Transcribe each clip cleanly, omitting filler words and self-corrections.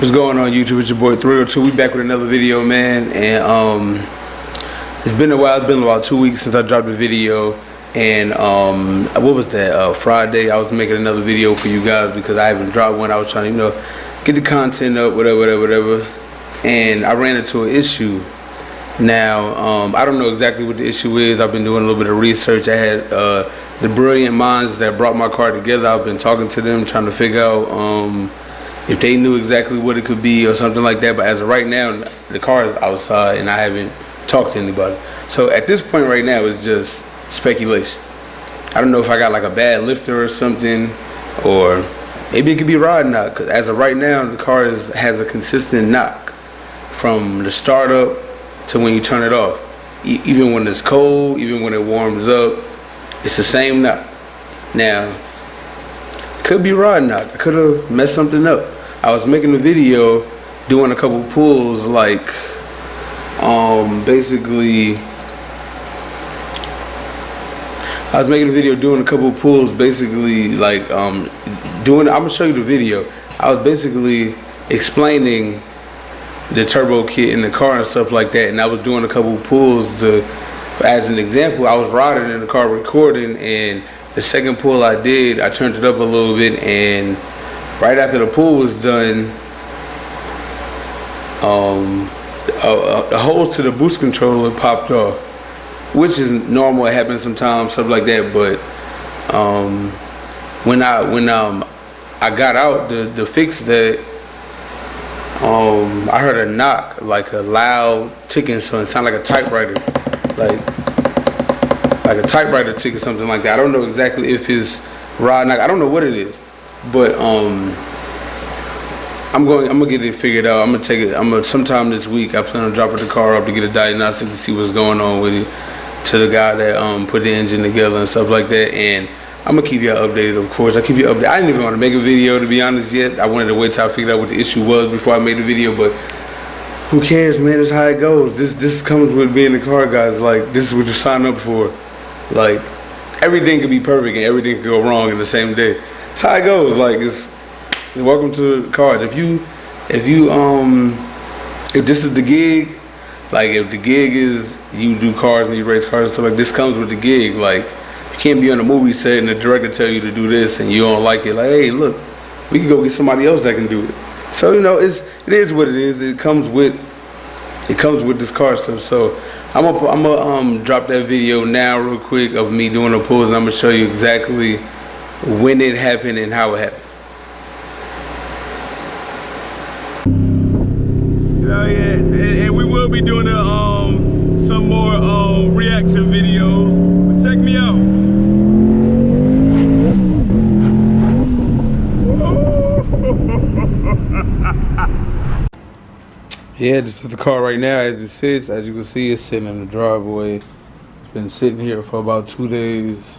What's going on, YouTube? It's your boy 302. We back with another video, man. And it's been a while. It's been about 2 weeks since I dropped a video. And what was that? Friday, I was making another video for you guys because I haven't dropped one. I was trying to, get the content up, whatever. And I ran into an issue. Now, I don't know exactly what the issue is. I've been doing a little bit of research. I had the brilliant minds that brought my car together. I've been talking to them, trying to figure out if they knew exactly what it could be or something like that. But as of right now, the car is outside and I haven't talked to anybody. So at this point right now, it's just speculation. I don't know if I got like a bad lifter or something, or maybe it could be rod knock. Because as of right now, the car has a consistent knock from the startup to when you turn it off. Even when it's cold, even when it warms up, it's the same knock. Now, could be rod knock. I could have messed something up. I was making a video doing a couple pulls, like basically I was making a video doing a couple pulls, basically like I'm gonna show you the video. I was basically explaining the turbo kit in the car and stuff like that, and I was doing a couple pulls as an example. I was riding in the car recording, and the second pull I did, I turned it up a little bit, and right after the pull was done, the hose to the boost controller popped off, which is normal. It happens sometimes, stuff like that. But when I got out to fix that, I heard a knock, like a loud ticking, so it sounded like a typewriter, like a typewriter tick or something like that. I don't know exactly if it's rod knock. I don't know what it is, but I'm gonna get it figured out. I'm gonna sometime this week. I plan on dropping the car up to get a diagnostic to see what's going on with it, to the guy that put the engine together and stuff like that. And I'm gonna keep y'all updated, of course. I keep you updated. I didn't even want to make a video, to be honest, yet. I wanted to wait till I figured out what the issue was before I made the video, but who cares, man? That's how it goes. This comes with being the car guys. Like, this is what you sign up for. Like, everything could be perfect and everything could go wrong in the same day. That's how it goes. Like, welcome to the cars. If this is the gig, like if the gig is you do cars and you race cars and stuff, like this comes with the gig. Like, you can't be on a movie set and the director tell you to do this and you don't like it. Like, hey, look, we can go get somebody else that can do it. So it is what it is. It comes with this car stuff. So I'm gonna drop that video now real quick of me doing the pulls, and I'm gonna show you exactly when it happened and how it happened. Oh yeah, and we will be doing some more reaction videos. But check me out. Yeah, this is the car right now as it sits. As you can see, it's sitting in the driveway. It's been sitting here for about 2 days.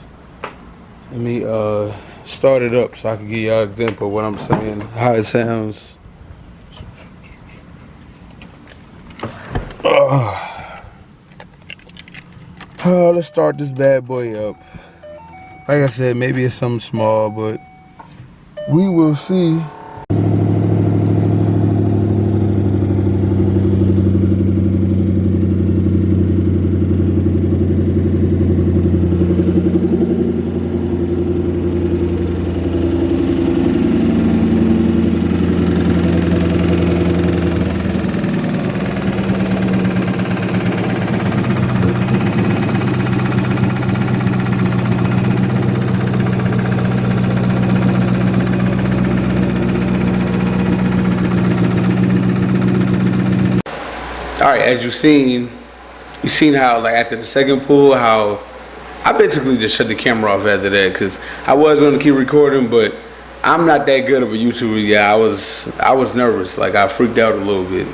Let me start it up so I can give y'all an example of what I'm saying, how it sounds. Let's start this bad boy up. Like I said, maybe it's something small, but we will see. Alright, as you've seen how, like, after the second pull, how I basically just shut the camera off after that, because I was going to keep recording, but I'm not that good of a YouTuber. Yeah, I was nervous. Like, I freaked out a little bit,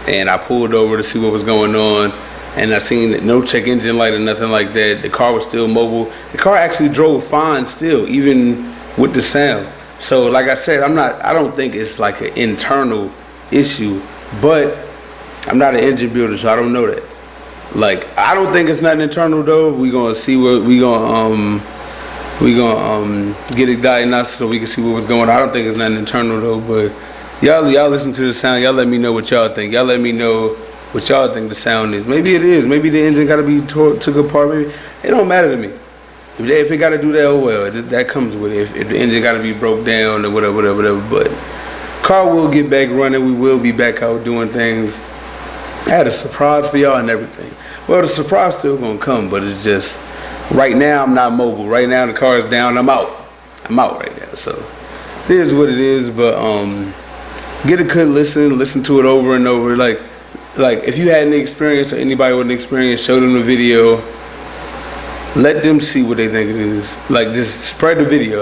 and I pulled over to see what was going on, and I seen no check engine light or nothing like that. The car was still mobile. The car actually drove fine still, even with the sound. So, like I said, I don't think it's like an internal issue, but I'm not an engine builder, so I don't know that. Like, I don't think it's nothing internal though. We gonna see what we gonna get it diagnosed so we can see what was going on. I don't think it's nothing internal though, but Y'all listen to the sound. Y'all let me know what y'all think. Y'all let me know what y'all think the sound is. Maybe it is. Maybe the engine got to be took apart. Maybe it don't matter to me. If it got to do that, oh well. That comes with it. If the engine got to be broke down or whatever. But car will get back running. We will be back out doing things. I had a surprise for y'all and everything. Well, the surprise still gonna come, but it's just right now I'm not mobile. Right now the car is down. I'm out right now. So it is what it is. But get a good listen to it over and over. Like if you had any experience or anybody with an experience, show them the video. Let them see what they think it is. Like, just spread the video.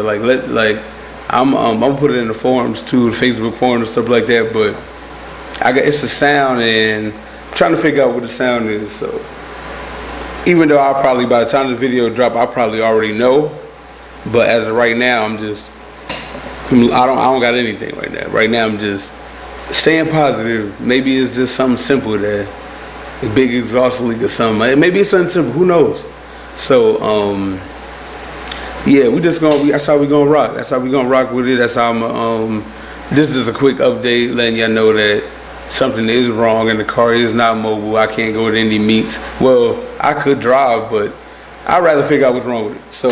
I'm gonna put it in the forums too, the Facebook forums and stuff like that. But it's a sound, and I'm trying to figure out what the sound is. So even though I'll probably, by the time the video drop, I'll probably already know. But as of right now, I don't got anything right now. Right now, I'm just staying positive. Maybe it's just something simple there, a big exhaust leak or something. Maybe it's something simple. Who knows? So yeah, that's how we gonna rock. That's how we gonna rock with it. That's how this is a quick update, letting y'all know that something is wrong and the car is not mobile. I can't go to any meets. Well, I could drive, but I'd rather figure out what's wrong with it. So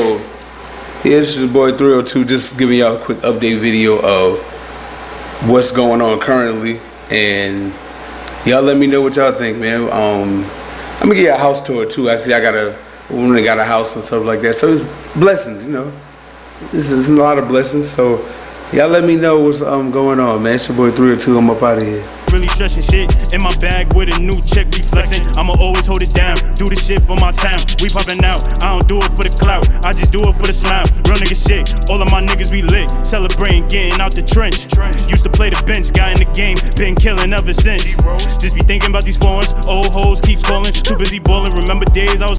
yeah, this is your boy 302, just giving y'all a quick update video of what's going on currently, and y'all let me know what y'all think, man. I'm gonna get a house tour too. I see I got a house and stuff like that, so it's blessings, you know. This is a lot of blessings. So y'all let me know what's going on, man. It's your boy 302. I'm up out of here. Really stressing shit in my bag with a new check reflexing. I'ma always hold it down, do this shit for my town. We poppin' out, I don't do it for the clout, I just do it for the smile. Real nigga shit, all of my niggas we lit, celebrating, getting out the trench. Used to play the bench, got in the game, been killing ever since. Just be thinking about these phones, old hoes keep calling, too busy ballin'. Remember days I was